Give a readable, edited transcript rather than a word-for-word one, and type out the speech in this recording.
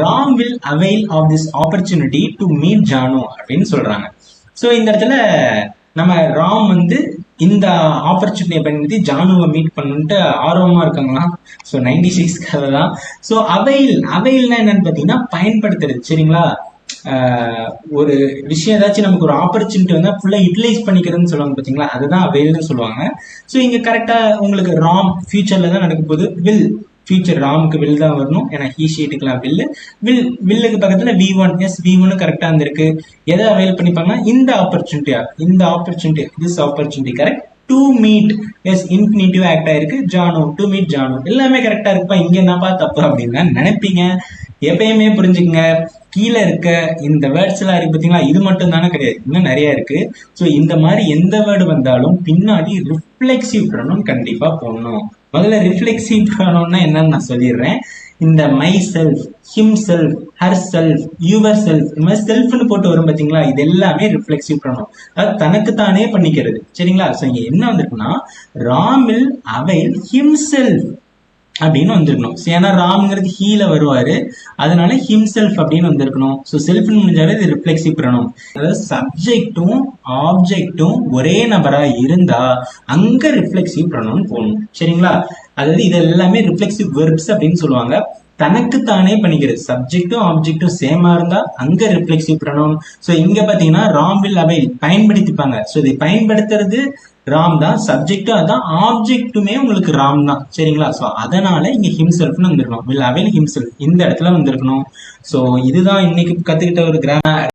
Ram will avail of this opportunity to meet Janu அப்படின்னு சொல்றாங்க. So இந்த இடத்துல நம்ம ராம் வந்து இந்த ஆப்பர்ச்சுனிட்டியை பயன்படுத்தி ஜானுவை மீட் பண்ணிட்டு ஆர்வமா இருக்காங்களா? ஸோ 96 கதை தான். ஸோ அவைல்னா என்னன்னு பார்த்தீங்கன்னா பயன்படுத்துறது. சரிங்களா? ஒரு விஷயம் ஏதாச்சும் நமக்கு ஒரு ஆப்பர்ச்சுனிட்டி வந்தா ஃபுல்லா யூட்டிலைஸ் பண்ணிக்கிறதுன்னு சொல்லுவாங்க பாத்தீங்களா, அதுதான் அவைல்னு சொல்லுவாங்க. ஸோ இங்க கரெக்டா உங்களுக்கு ராம் ஃபியூச்சர்ல தான் நடக்க போகுது. வில் ஃபியூச்சர் ராமுக்கு வில் தான் வரணும், ஏன்னா ஹீ ஷீட்டுக்கெல்லாம் வில்லுக்கு பக்கத்துல V1. எஸ் V1 கரெக்டா இருந்திருக்கு. எதை அவைல் பண்ணிப்பாங்கன்னா இந்த opportunity this opportunity correct. To meet as infinitive act ஆயிருக்கு. ஜானு டு மீட் ஜானு எல்லாமே கரெக்டா இருக்குப்பா. இங்க என்னப்பா தப்பு அப்படின்னு நினைப்பீங்க. எப்பயுமே புரிஞ்சுக்கங்க, கீழே இருக்க இந்த வேர்ட்ஸ் எல்லாம் இருக்கு பாத்தீங்களா, இது மட்டும் தானே கிடையாது, இன்னும் நிறைய இருக்கு. ஸோ இந்த மாதிரி எந்த வேர்டு வந்தாலும் பின்னாடி ரிஃப்ளெக்சிவ் ப்ரொனவுன் கண்டிப்பா போடணும். முதல்ல ரிஃப்ளெக்சிவ் ப்ரொனவுன்னா என்னன்னு நான் சொல்லிடுறேன். இந்த my self, him self, her self, your self, இந்த மாதிரி செல்ஃப்னு போட்டு வரும் பாத்தீங்களா, இது எல்லாமே ரிஃப்ளெக்சிவ் ப்ரொனவுன். அதாவது தனக்கு தானே பண்ணிக்கிறது. சரிங்களா? ஸோ இங்க என்ன வந்திருக்குன்னா ராமில் அவைல் ஹிம் செல்ஃப் அப்படின்னு வந்திருக்கணும். ஏன்னா ராம்ங்கிறது ஹீல வருவாரு, அதனால ஹிம்செல்ஃப் அப்படின்னு வந்திருக்கணும். ஸோ செல்ஃப்னு முடிஞ்சாவே இது ரிஃப்ளெக்சிவ் ப்ரொனவுன். அதாவது சப்ஜெக்டும் ஆப்ஜெக்டும் ஒரே நபரா இருந்தா அங்க ரிஃப்ளெக்சிவ் ப்ரொனவுன் போடணும். சரிங்களா? அதாவது இது எல்லாமே ரிஃப்ளெக்சிவ் வெர்ப்ஸ் அப்படின்னு சொல்லுவாங்க. தனக்கு தானே பண்ணிக்கிறது. சப்ஜெக்டும் ஆப்ஜெக்டும் சேமா இருந்தா அங்க ரிஃப்ளெக்சிவ் ப்ரொனவுன். ஸோ இங்க பாத்தீங்கன்னா ராம் வில் அவைல் பயன்படுத்திப்பாங்க. ஸோ இதை பயன்படுத்துறது ராம் தான், சப்ஜெக்டும் அதான், ஆப்ஜெக்ட்டுமே உங்களுக்கு ராம் தான். சரிங்களா? ஸோ அதனால இங்க ஹிம்செல்ஃப்னு வந்திருக்கணும். வில் அவைல் ஹிம்செல்ஃப் இந்த இடத்துல வந்திருக்கணும். ஸோ இதுதான் இன்னைக்கு கத்துக்கிட்ட ஒரு கிராமர்.